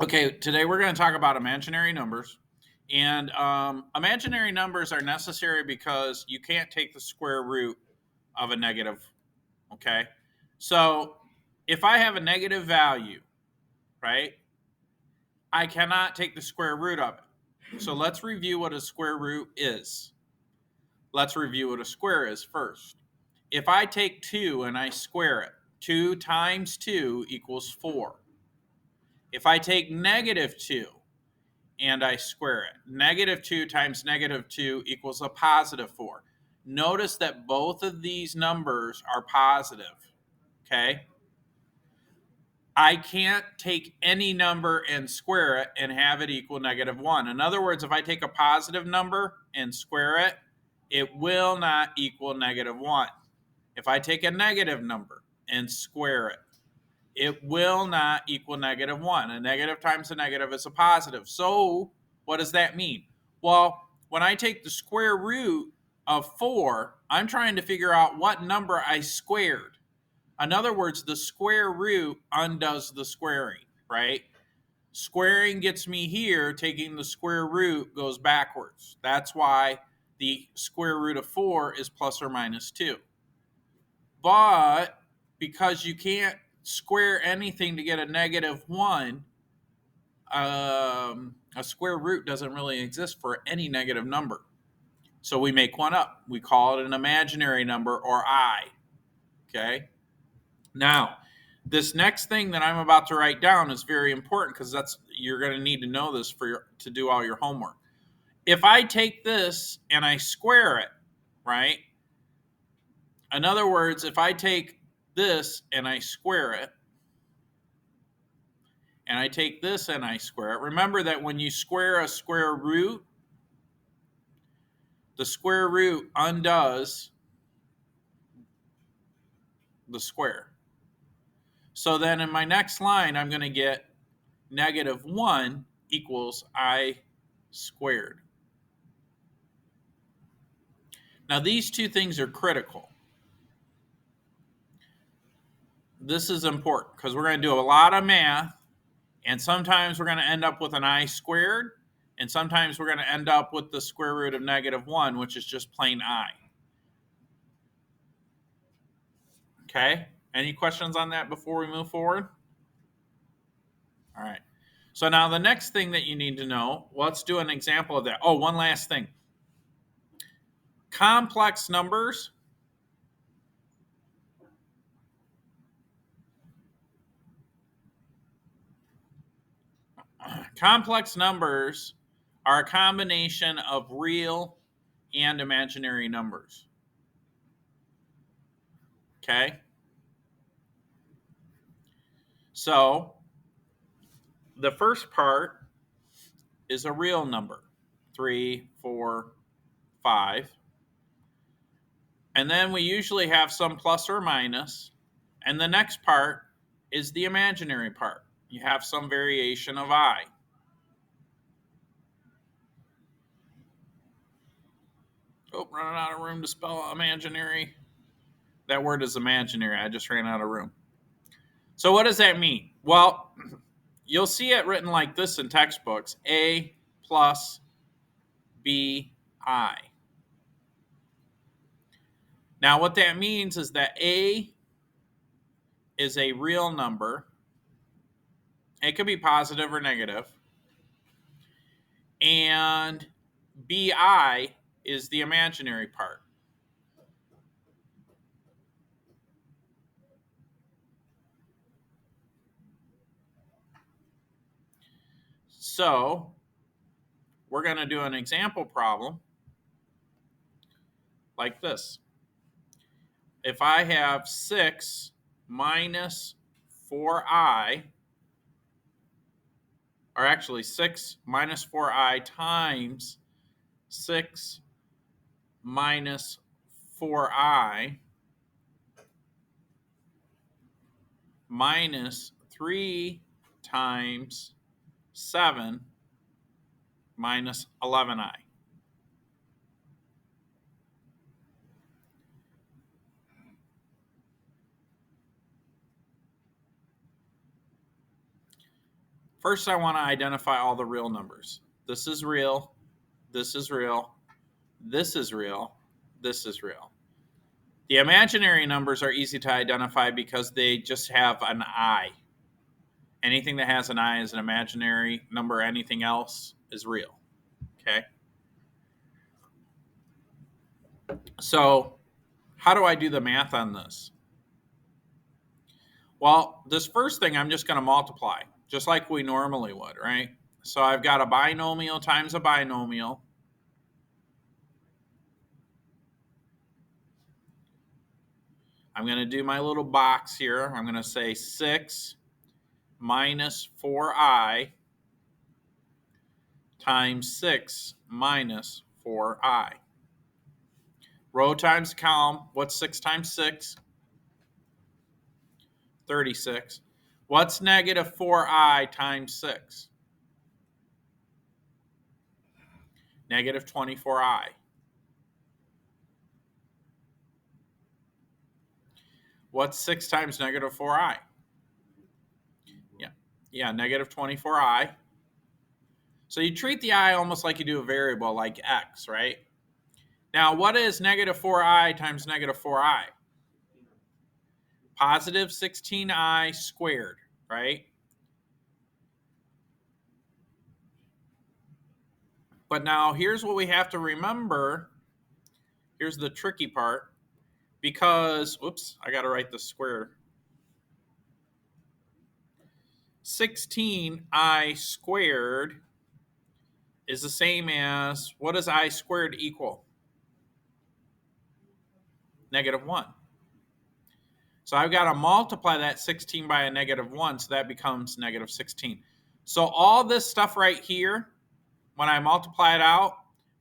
Okay, today we're going to talk about imaginary numbers. And imaginary numbers are necessary because you can't take the square root of a negative. Okay. So if I have a negative value, right, I cannot take the square root of it. So let's review what a square root is. Let's review what a square is first. If I take 2 and I square it, 2 times 2 equals 4. If I take negative 2 and I square it, negative 2 times negative 2 equals a positive 4. Notice that both of these numbers are positive. Okay? I can't take any number and square it and have it equal negative 1. In other words, if I take a positive number and square it, it will not equal negative 1. If I take a negative number and square it, it will not equal negative 1. A negative times a negative is a positive. So, what does that mean? Well, when I take the square root of 4, I'm trying to figure out what number I squared. In other words, the square root undoes the squaring, right? Squaring gets me here, taking the square root goes backwards. That's why the square root of 4 is plus or minus 2. But because you can't square anything to get a negative 1, a square root doesn't really exist for any negative number. So we make one up. We call it an imaginary number, or I. Okay? Now, this next thing that I'm about to write down is very important because you're going to need to know this to do all your homework. If I take this and I square it, right? In other words, if I take this and I square it, and I take this and I square it, remember that when you square a square root, the square root undoes the square. So then in my next line, I'm going to get negative 1 equals I squared. Now, these two things are critical. This is important because we're going to do a lot of math, and sometimes we're going to end up with an I squared, and sometimes we're going to end up with the square root of negative 1, which is just plain I. Okay? Any questions on that before we move forward? All right. So now the next thing that you need to know, let's do an example of that. Oh, one last thing. Complex numbers complex numbers are a combination of real and imaginary numbers. Okay? So, the first part is a real number, 3, 4, 5. And then we usually have some plus or minus. And the next part is the imaginary part. You have some variation of I. Oh, running out of room to spell imaginary. That word is imaginary. I just ran out of room. So what does that mean? Well, you'll see it written like this in textbooks. A plus B I. Now what that means is that A is a real number. It could be positive or negative. And BI is the imaginary part. So we're going to do an example problem like this. If I have 6 minus 4i, or actually 6 minus 4i times 6 minus 4i minus 3 times 7 minus 11i. First, I want to identify all the real numbers. This is real. This is real. This is real. This is real. The imaginary numbers are easy to identify because they just have an I. Anything that has an I is an imaginary number. Anything else is real. Okay? So, how do I do the math on this? Well, this first thing I'm just going to multiply, just like we normally would, right? So I've got a binomial times a binomial. I'm going to do my little box here. I'm going to say 6 minus 4i times 6 minus 4i. Row times column. What's 6 times 6? 36. What's negative 4i times 6? Negative 24i. What's 6 times negative 4i? Yeah, negative 24i. So you treat the I almost like you do a variable like x, right? Now, what is negative 4i times negative 4i? Positive 16i squared, right? But now here's what we have to remember. Here's the tricky part. Because, whoops, I got to write the square. 16i squared is the same as, what does I squared equal? Negative 1. So I've got to multiply that 16 by a negative 1, so that becomes negative 16. So all this stuff right here, when I multiply it out,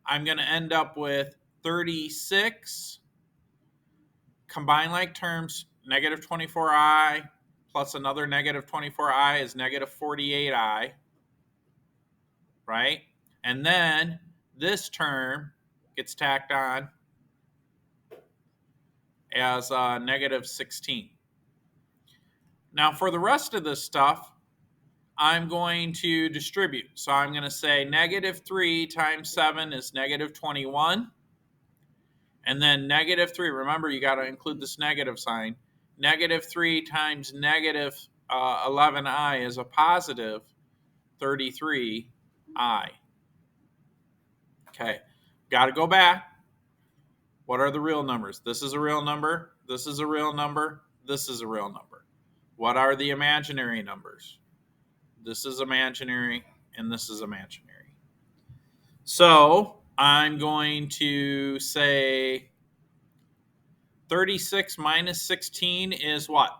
I'm going to end up with 36, combine like terms, negative 24i plus another negative 24i is negative 48i, right? And then this term gets tacked on as negative 16. Now for the rest of this stuff, I'm going to distribute. So I'm going to say negative 3 times 7 is negative 21. And then negative 3, remember you got to include this negative sign. Negative 3 times negative 11i is a positive 33i. Okay, got to go back. What are the real numbers? This is a real number. This is a real number. This is a real number. What are the imaginary numbers? This is imaginary, and this is imaginary. So I'm going to say 36 minus 16 is what?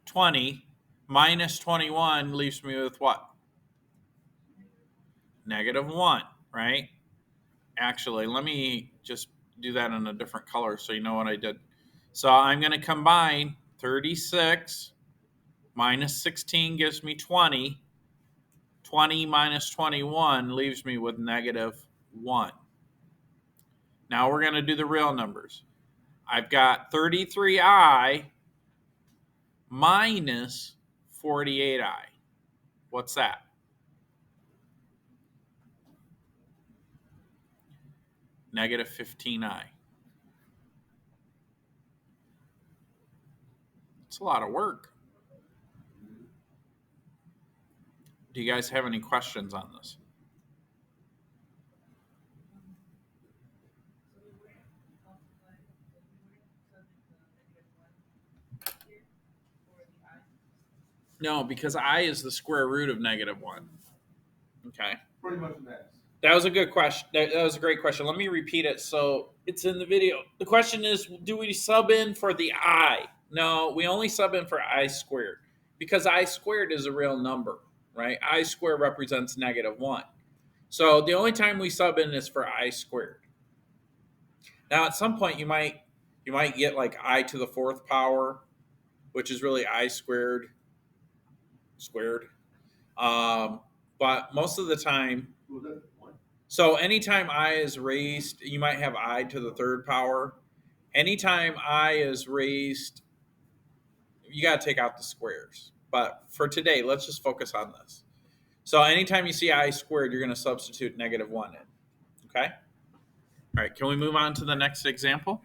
20. Minus 21 leaves me with what? Negative 1, right? Actually, let me just do that in a different color so you know what I did. So I'm going to combine 36 minus 16 gives me 20. 20 minus 21 leaves me with negative 1. Now we're going to do the real numbers. I've got 33i minus 48i. What's that? Negative 15i. It's a lot of work. Do you guys have any questions on this? No, because I is the square root of negative 1. Okay. Pretty much a mess. That was a good question. That was a great question. Let me repeat it so it's in the video. The question is, do we sub in for the I? No, we only sub in for I squared because I squared is a real number, right? I squared represents negative 1. So the only time we sub in is for I squared. Now at some point you might get like I to the 4th power, which is really I squared. But most of the time, so anytime I is raised, you might have I to the 3rd power. Anytime I is raised, you got to take out the squares. But for today, let's just focus on this. So anytime you see I squared, you're going to substitute -1 in. Okay? All right, can we move on to the next example?